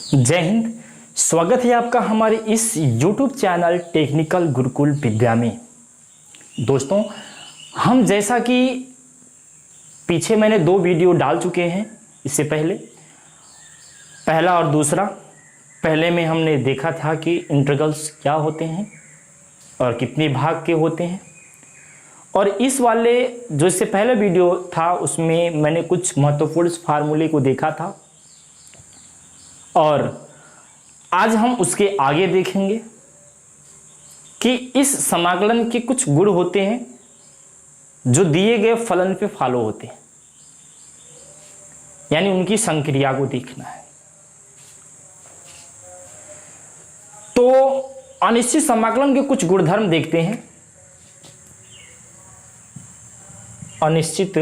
जय हिंद। स्वागत है आपका हमारे इस YouTube चैनल टेक्निकल गुरुकुल विद्या में। दोस्तों, हम जैसा कि पीछे मैंने 2 वीडियो डाल चुके हैं इससे पहले, पहला और दूसरा। पहले में हमने देखा था कि इंटीग्रल्स क्या होते हैं और कितने भाग के होते हैं, और इस वाले जो इससे पहले वीडियो था उसमें मैंने कुछ महत्वपूर्ण फार्मूले को देखा था, और आज हम उसके आगे देखेंगे कि इस समाकलन के कुछ गुण होते हैं जो दिए गए फलन पे फॉलो होते हैं, यानी उनकी संक्रिया को देखना है। तो अनिश्चित समाकलन के कुछ गुणधर्म देखते हैं। अनिश्चित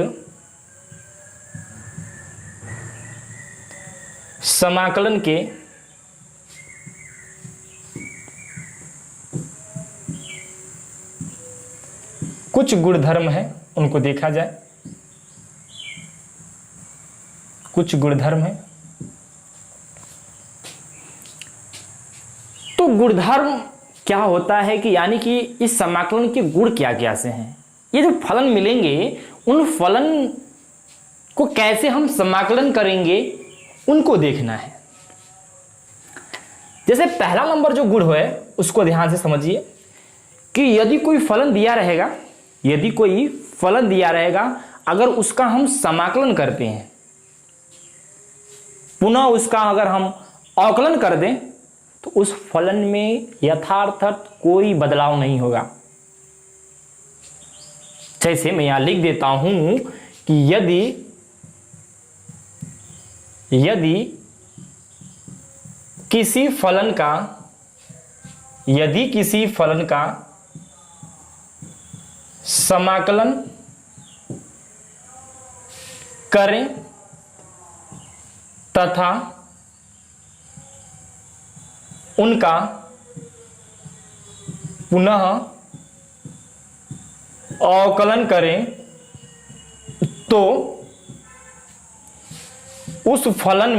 समाकलन के कुछ गुणधर्म हैं, उनको देखा जाए। कुछ गुणधर्म है। तो गुणधर्म क्या होता है कि यानी कि इस समाकलन के गुण क्या क्या से हैं, ये जो फलन मिलेंगे उन फलन को कैसे हम समाकलन करेंगे उनको देखना है। जैसे पहला नंबर जो गुण है उसको ध्यान से समझिए कि यदि कोई फलन दिया रहेगा, अगर उसका हम समाकलन करते हैं, पुनः उसका अगर हम अवकलन कर दें, तो उस फलन में यथार्थ कोई बदलाव नहीं होगा। जैसे मैं यहां लिख देता हूं कि यदि किसी फलन का समाकलन करें तथा उनका पुनः अवकलन करें, तो उस फलन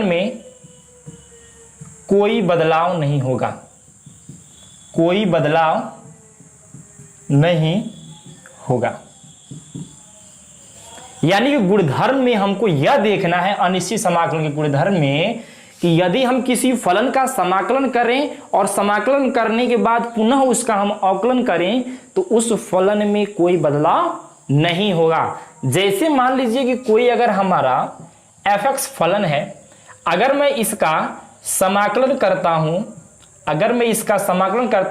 में कोई बदलाव नहीं होगा। कोई बदलाव नहीं होगा। यानी कि गुणधर्म में हमको यह देखना है, अनिश्चित समाकलन के गुणधर्म में, कि यदि हम किसी फलन का समाकलन करें और समाकलन करने के बाद पुनः उसका हम अवकलन करें, तो उस फलन में कोई बदलाव नहीं होगा। जैसे मान लीजिए कि कोई अगर हमारा fx फलन है, अगर मैं इसका समाकलन करता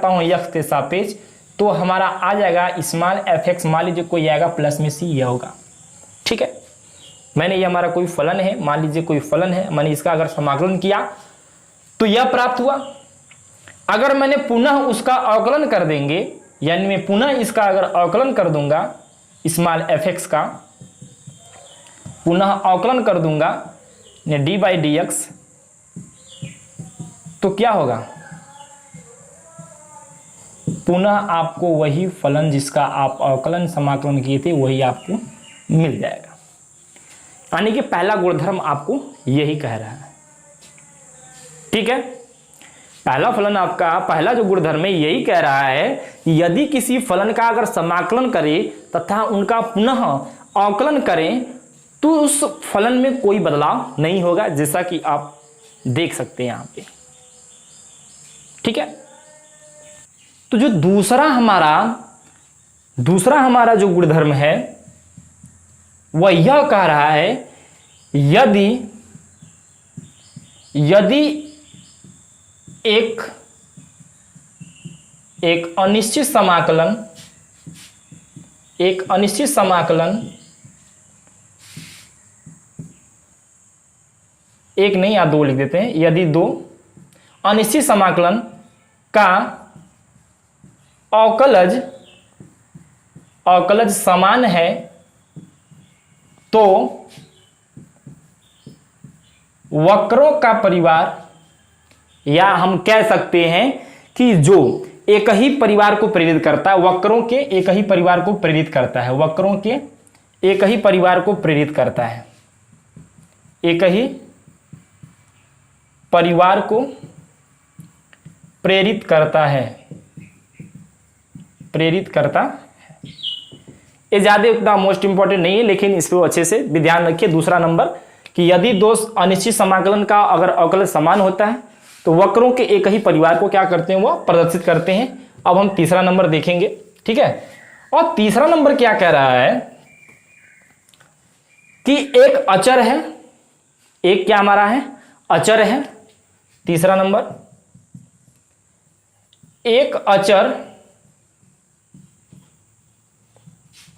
हूं x के सापेक्ष, तो हमारा आ जाएगा स्मॉल fx, मान लीजिए कोई आएगा प्लस में c, यह होगा। ठीक है, मैंने ये हमारा कोई फलन है, मान लीजिए कोई फलन है, मैंने इसका अगर समाकलन किया तो यह प्राप्त हुआ। अगर मैंने पुनः उसका अवकलन कर देंगे, यानी मैं पुनः इसका अगर अवकलन कर दूंगा, स्मॉल fx का पुनः अवकलन कर दूंगा डी बाई डी एक्स, तो क्या होगा? पुनः आपको वही फलन जिसका आप अवकलन समाकलन किए थे वही आपको मिल जाएगा। यानी कि पहला गुणधर्म आपको यही कह रहा है। ठीक है, पहला फलन आपका, पहला जो गुणधर्म है यही कह रहा है कि यदि किसी फलन का अगर समाकलन करें तथा उनका पुनः अवकलन करें, तो उस फलन में कोई बदलाव नहीं होगा, जैसा कि आप देख सकते हैं यहां पे। ठीक है, तो जो दूसरा हमारा जो गुणधर्म है वह यह कह रहा है, यदि एक अनिश्चित समाकलन एक नहीं या 2 लिख देते हैं, यदि 2 अनिश्चित समाकलन का अवकलज समान है, तो वक्रों का परिवार, या हम कह सकते हैं कि जो एक ही परिवार को प्रेरित करता है, वक्रों के एक ही परिवार को प्रेरित करता है, वक्रों के एक ही परिवार को प्रेरित करता है, एक ही परिवार को प्रेरित करता है, प्रेरित करता है। ये ज़्यादा उतना मोस्ट इंपॉर्टेंट नहीं है, लेकिन इसको अच्छे से भी ध्यान रखिए। दूसरा नंबर कि यदि दो अनिश्चित समाकलन का अगर अवकलन समान होता है तो वक्रों के एक ही परिवार को क्या करते हैं, वो प्रदर्शित करते हैं। अब हम तीसरा नंबर देखेंगे, ठीक है। और तीसरा नंबर क्या कह रहा है कि एक अचर है, एक क्या हमारा है, अचर है। तीसरा नंबर, एक अचर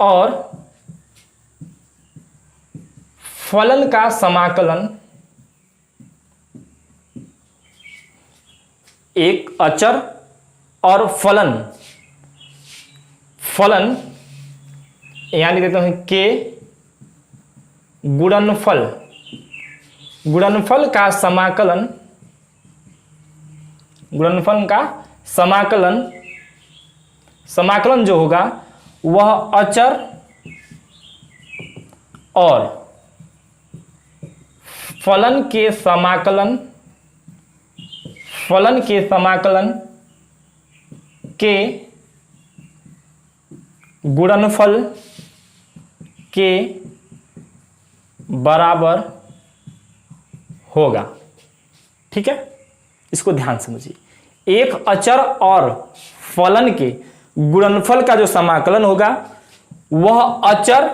और फलन का समाकलन, एक अचर और फलन, फलन यहां लिख देता हूं के गुणनफल, गुणनफल का समाकलन, गुणनफल का समाकलन, समाकलन जो होगा वह अचर और फलन के समाकलन, फलन के समाकलन के गुणनफल के बराबर होगा, ठीक है। इसको ध्यान समझिए। एक अचर और फलन के गुणनफल का जो समाकलन होगा वह अचर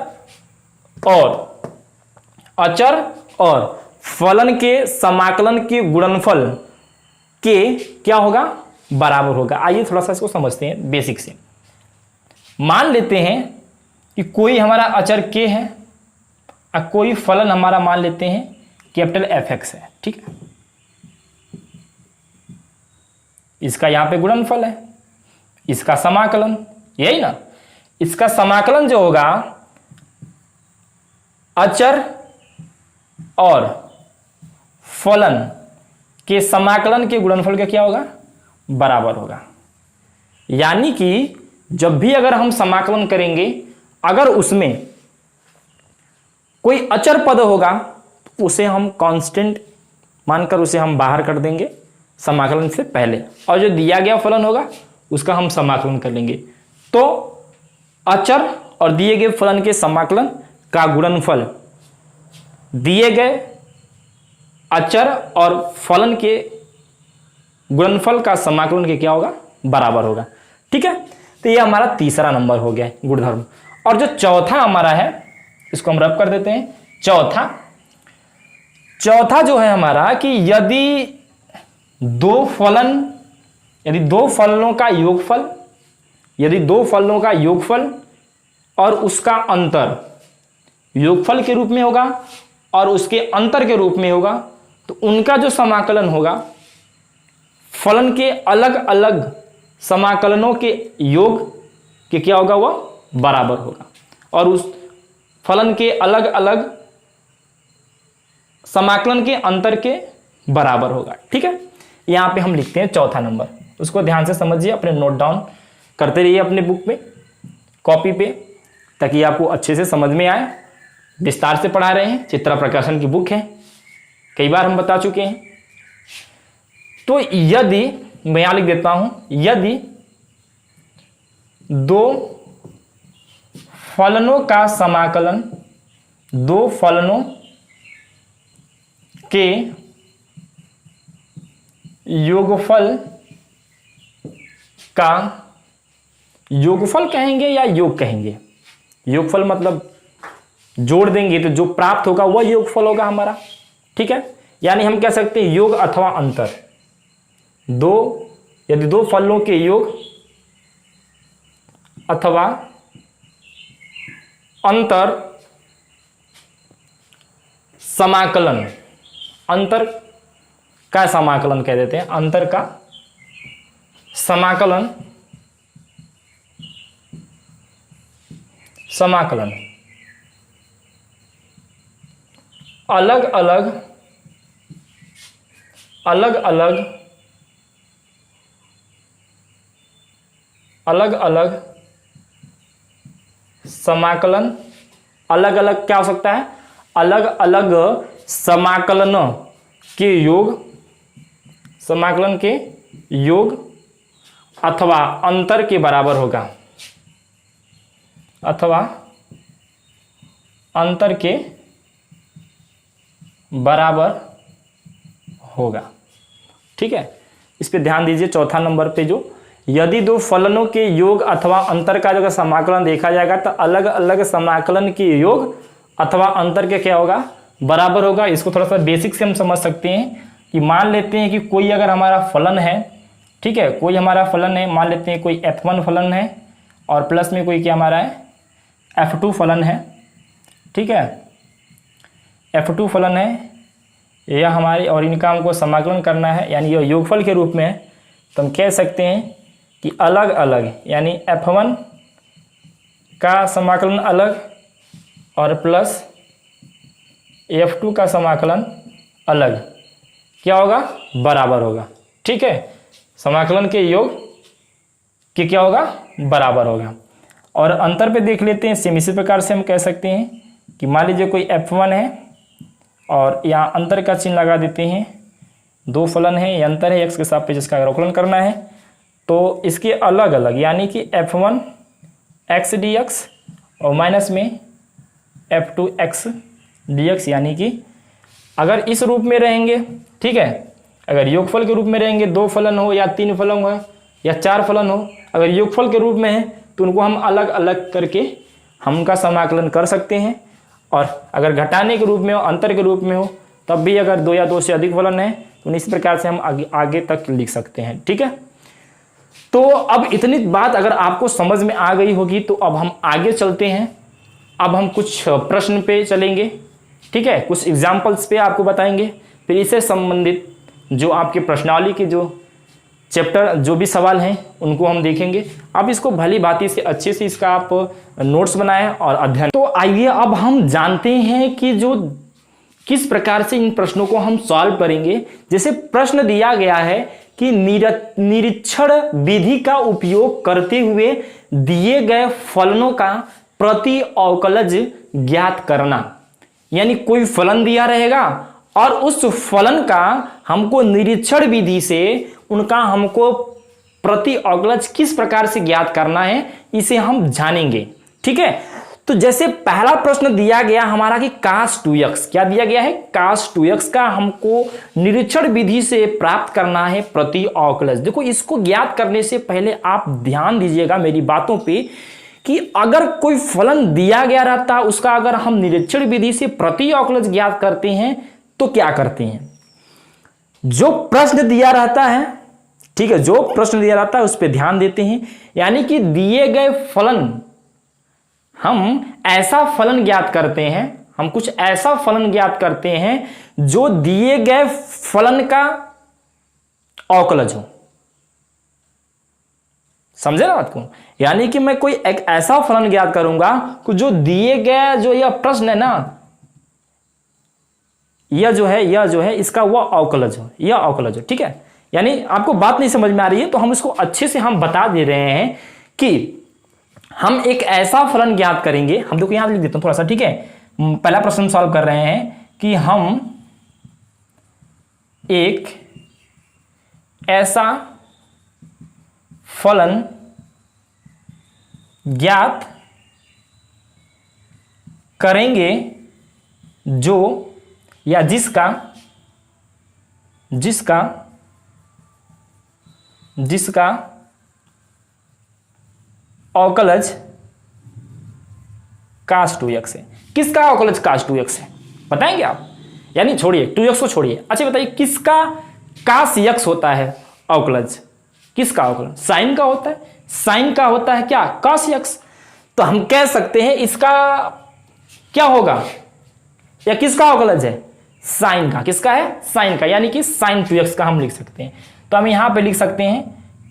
और फलन के समाकलन के गुणनफल के क्या होगा, बराबर होगा। आइए थोड़ा सा इसको समझते हैं बेसिक से। मान लेते हैं कि कोई हमारा अचर के है और कोई फलन हमारा मान लेते हैं कैपिटल एफ एक्स है, ठीक है। इसका यहां पे गुणनफल है, इसका समाकलन, यही ना। इसका समाकलन जो होगा अचर और फलन के समाकलन के गुणनफल का क्या होगा, बराबर होगा। यानी कि जब भी अगर हम समाकलन करेंगे, अगर उसमें कोई अचर पद होगा तो उसे हम कांस्टेंट मानकर उसे हम बाहर कर देंगे समाकलन से पहले, और जो दिया गया फलन होगा उसका हम समाकलन कर लेंगे। तो अचर और दिए गए फलन के समाकलन का गुणनफल दिए गए अचर और फलन के गुणनफल का समाकलन के क्या होगा, बराबर होगा, ठीक है। तो ये हमारा तीसरा नंबर हो गया गुणधर्म। और जो चौथा हमारा है इसको हम रब कर देते हैं। चौथा जो है हमारा कि यदि दो फलनों का योगफल, यदि दो फलनों का योगफल और उसका अंतर योगफल के रूप में होगा और उसके अंतर के रूप में होगा, तो उनका जो समाकलन होगा फलन के अलग अलग समाकलनों के योग के क्या होगा, वह बराबर होगा, और उस फलन के अलग अलग समाकलन के अंतर के बराबर होगा, ठीक है। यहां पे हम लिखते हैं चौथा नंबर, उसको ध्यान से समझिए, अपने नोट डाउन करते रहिए अपने बुक में, कॉपी पे, ताकि आपको अच्छे से समझ में आए। विस्तार से पढ़ा रहे हैं, चित्रा प्रकाशन की बुक है, कई बार हम बता चुके हैं। तो यदि मैं यहां लिख देता हूं, यदि दो फलनों का समाकलन, दो फलनों के योगफल का, योगफल कहेंगे या योग कहेंगे, योगफल मतलब जोड़ देंगे तो जो प्राप्त होगा वह योगफल होगा हमारा, ठीक है। यानी हम कह सकते हैं योग अथवा अंतर, यदि दो फलनों के योग अथवा अंतर समाकलन, अंतर का समाकलन कह देते हैं, अंतर का समाकलन, अलग अलग समाकलन, अलग अलग क्या हो सकता है, अलग अलग समाकलन के योग अथवा अंतर के बराबर होगा, अथवा अंतर के बराबर होगा। ठीक है, इस पे ध्यान दीजिए। चौथा नंबर पे जो यदि दो फलनों के योग अथवा अंतर का अगर समाकलन देखा जाएगा तो अलग अलग समाकलन के योग अथवा अंतर के क्या होगा, बराबर होगा। इसको थोड़ा सा बेसिक से हम समझ सकते हैं कि मान लेते हैं कि कोई अगर हमारा फलन है, ठीक है, कोई हमारा फलन है, मान लेते हैं कोई f1 फलन है और प्लस में कोई क्या हमारा है f2 फलन है। ठीक है, f2 फलन है यह हमारे, और इनका हमको समाकलन करना है यानी यह योगफल के रूप में है। तो हम कह सकते हैं कि अलग अलग यानी f1 का समाकलन अलग और प्लस f2 का समाकलन अलग क्या होगा, बराबर होगा। ठीक है, समाकलन के योग कि क्या होगा, बराबर होगा। और अंतर पे देख लेते हैं। सेम इसी प्रकार से हम कह सकते हैं कि मान लीजिए कोई f1 है और यहाँ अंतर का चिन्ह लगा देते हैं। दो फलन है, ये अंतर है x के सापेक्ष जिसका अवकलन करना है, तो इसके अलग अलग यानी कि f1 x dx और माइनस में f2 x dx, यानी कि अगर इस रूप में रहेंगे, ठीक है, अगर योगफल के रूप में रहेंगे, दो फलन हो या तीन फलन हो या चार फलन हो, अगर योगफल के रूप में है तो उनको हम अलग अलग करके हम उनका समाकलन कर सकते हैं। और अगर घटाने के रूप में हो, अंतर के रूप में हो, तब भी अगर दो या दो से अधिक फलन है तो इस प्रकार से हम आगे तक लिख सकते हैं। ठीक है, तो अब इतनी बात अगर आपको समझ में आ गई होगी तो अब हम आगे चलते हैं। अब हम कुछ प्रश्न पे चलेंगे, ठीक है, कुछ एग्जाम्पल्स पे आपको बताएंगे, फिर इससे संबंधित जो आपके प्रश्नावली के जो चैप्टर जो भी सवाल हैं उनको हम देखेंगे। अब इसको भली भांति से अच्छे से इसका आप नोट्स बनाएं और अध्ययन। तो आइए अब हम जानते हैं कि जो किस प्रकार से इन प्रश्नों को हम सॉल्व करेंगे। जैसे प्रश्न दिया गया है कि निरीक्षण विधि का उपयोग करते हुए दिए गए फलनों का प्रति अवकलज ज्ञात करना, यानी कोई फलन दिया रहेगा और उस फलन का हमको निरीक्षण विधि से उनका हमको प्रति अवकलज किस प्रकार से ज्ञात करना है, इसे हम जानेंगे। ठीक है, तो जैसे पहला प्रश्न दिया गया हमारा कि cos 2x, क्या दिया गया है, cos 2x का हमको निरीक्षण विधि से प्राप्त करना है प्रति अवकलज। देखो, इसको ज्ञात करने से पहले आप ध्यान दीजिएगा मेरी बातों पे कि अगर कोई फलन दिया गया रहता उसका अगर हम निरीक्षण विधि से प्रति अवकलज ज्ञात करते हैं तो क्या करते हैं, जो प्रश्न दिया रहता है, ठीक है, जो प्रश्न दिया रहता है उस पर ध्यान देते हैं। यानी कि दिए गए फलन, हम ऐसा फलन ज्ञात करते हैं, हम कुछ ऐसा फलन ज्ञात करते हैं जो दिए गए फलन का अवकलज हो। समझे ना बात को, यानी कि मैं कोई एक ऐसा फलन ज्ञात करूंगा कि जो दिए गए जो यह प्रश्न है ना, यह जो है इसका वह अवकलज हो, यह अवकलज हो। ठीक है, यानी आपको बात नहीं समझ में आ रही है तो हम इसको अच्छे से हम बता दे रहे हैं कि हम एक ऐसा फलन ज्ञात करेंगे। हम देखो यहां लिख देता हूं थोड़ा सा, ठीक है। पहला प्रश्न सॉल्व कर रहे हैं कि हम एक ऐसा फलन ज्ञात करेंगे जो या जिसका अवकलज cos 2x है। किसका अवकलज cos 2x है बताएंगे आप, यानी छोड़िए 2x को छोड़िए। अच्छा बताइए किसका cos x होता है अवकलज, किसका अवकलज, साइन का होता है, साइन का होता है क्या, cos x। तो हम कह सकते हैं इसका क्या होगा, या किसका अवकलज है, साइन का। किसका है, साइन का, यानी कि sin 2x का हम लिख सकते हैं। तो हम यहां पे लिख सकते हैं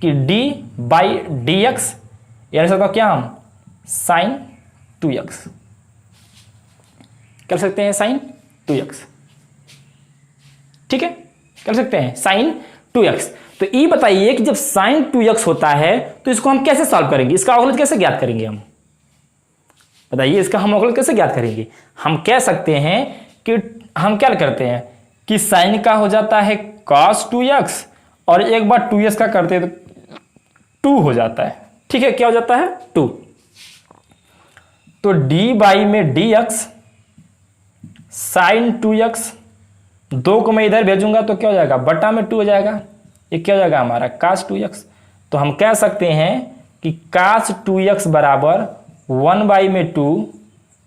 कि d/dx, यानी सकता क्या हम sin 2x कर सकते हैं, sin 2x। ठीक है, कर सकते हैं sin 2x। तो ये बताइए कि जब sin 2x होता है तो इसको हम कैसे सॉल्व करेंगे, इसका अवकलज कैसे ज्ञात करेंगे, हम बताइए इसका हम अवकलज कैसे ज्ञात करेंगे। हम कह सकते हैं कि हम क्या करते हैं कि साइन का हो जाता है cos 2x और एक बार 2x का करते हैं तो 2 हो जाता है। ठीक है, क्या हो जाता है 2। तो dy में dx साइन 2x, 2 को मैं इधर भेजूंगा तो क्या हो जाएगा बटा में 2 हो जाएगा, ये क्या हो जाएगा हमारा cos 2x। तो हम कह सकते हैं कि cos 2x बराबर 1 में 2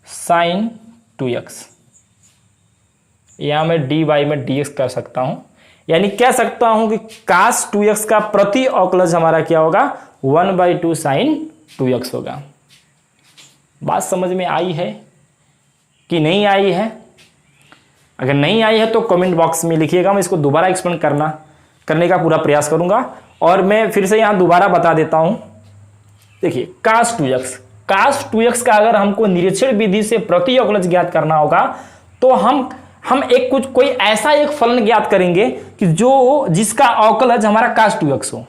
साइन 2x। यहां मैं dy में dx कर सकता हूं, यानी कह सकता हूं कि cos 2x का प्रति अवकलज हमारा क्या होगा 1/2 साइन 2x होगा। बात समझ में आई है कि नहीं आई है? अगर नहीं आई है तो कमेंट बॉक्स में लिखिएगा, मैं इसको दोबारा एक्सप्लेन करने का पूरा प्रयास करूंगा। और मैं फिर से यहां दोबारा बता देता हूं। देखिए cos 2x का अगर हमको निरीक्षण विधि से प्रति अवकलज ज्ञात करना होगा तो हम कोई ऐसा एक फलन ज्ञात करेंगे कि जिसका अवकलज हमारा cos 2x हो,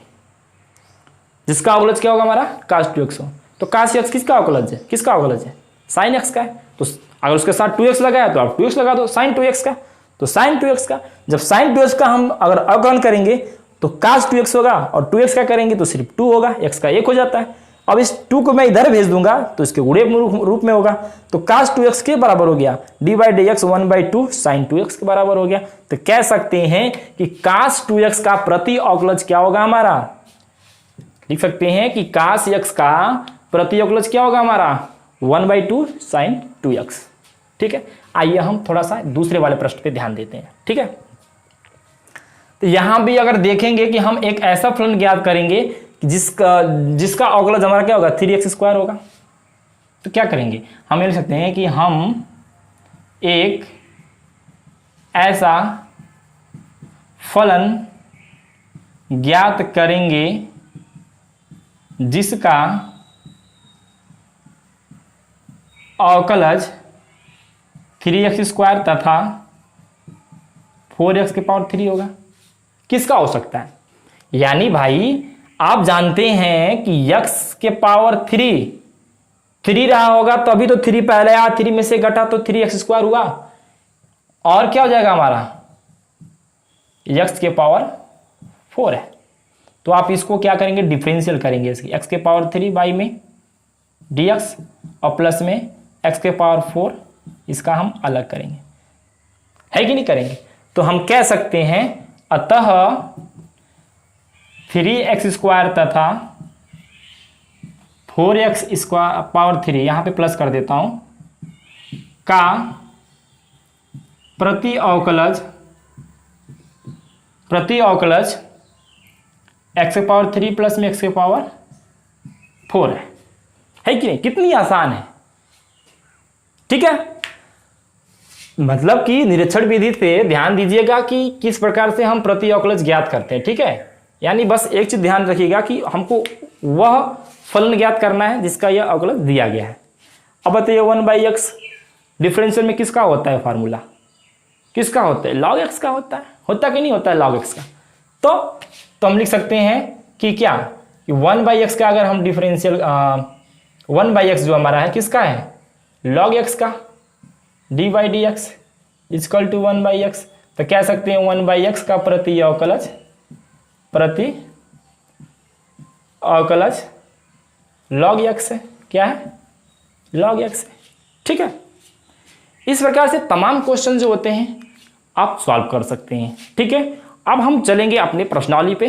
जिसका अवकलज क्या होगा हमारा cos 2x हो। तो cos x किसका अवकलज है? किसका अवकलज है? sin x का है। तो अगर उसके साथ 2x लगाया तो आप 2x लगा दो, sin 2x का तो sin 2x का। जब sin 2x का हम अगर अवकलन करेंगे तो cos 2x होगा और 2x का करेंगे तो सिर्फ 2 होगा, x का 1 हो जाता है। अब इस 2 को मैं इधर भेज दूंगा तो इसके गुणे रूप में होगा। तो cos 2x के बराबर हो गया d/dx 1/2 sin 2x के बराबर हो गया। तो कह सकते हैं कि cos 2x का प्रति अवकलज क्या होगा हमारा, लिख सकते हैं कि cos x का प्रति अवकलज क्या होगा हमारा 1/2 sin 2x। ठीक है, आइए हम थोड़ा सा दूसरे वाले प्रश्न पे ध्यान देते हैं। ठीक है, तो यहां भी अगर देखेंगे कि हम एक ऐसा फलन ज्ञात करेंगे जिसका अवकलज हमारा क्या होगा 3x² होगा। तो क्या करेंगे, हम ये लिख सकते हैं कि हम एक ऐसा फलन ज्ञात करेंगे जिसका अवकलज 3x² तथा 4x की पावर 3 होगा। किसका हो सकता है? यानी भाई आप जानते हैं कि x के पावर 3 रहा होगा तो अभी तो 3 पहले आया, 3 में से घटा तो 3x² हुआ और क्या हो जाएगा हमारा x के पावर 4 है। तो आप इसको क्या करेंगे डिफरेंशियल करेंगे इसकी x के पावर 3 बाई में dx और प्लस में x के पावर 4, इसका हम अलग करेंगे, है कि नहीं करेंगे? तो हम कह सकते हैं अतः 3x² तथा 4x² पावर 3, यहां पे प्लस कर देता हूं, का प्रति अवकलज x के पावर 3 प्लस में x के पावर 4 है कि नहीं? कितनी आसान है। ठीक है, मतलब कि निरीक्षण विधि से ध्यान दीजिएगा कि किस प्रकार से हम प्रति अवकलज ज्ञात करते हैं। ठीक है, यानी बस एक चीज ध्यान रखिएगा कि हमको वह फलन ज्ञात करना है जिसका यह अवकलज दिया गया है। अब बताइए 1/x डिफरेंशियल में किसका होता है फार्मूला? किसका होता है? log x का होता है। होता कि नहीं होता है log x का? तो हम लिख सकते हैं कि क्या कि 1/x का अगर हम डिफरेंशियल 1/x जो हमारा है किसका है log x का, d/dx इक्वल टू 1/x। तो कह सकते हैं 1/x का प्रति अवकलज log x है। क्या है? log x है। ठीक है, इस प्रकार से तमाम क्वेश्चन जो होते हैं आप सॉल्व कर सकते हैं। ठीक है, अब हम चलेंगे अपने प्रश्नावली पे।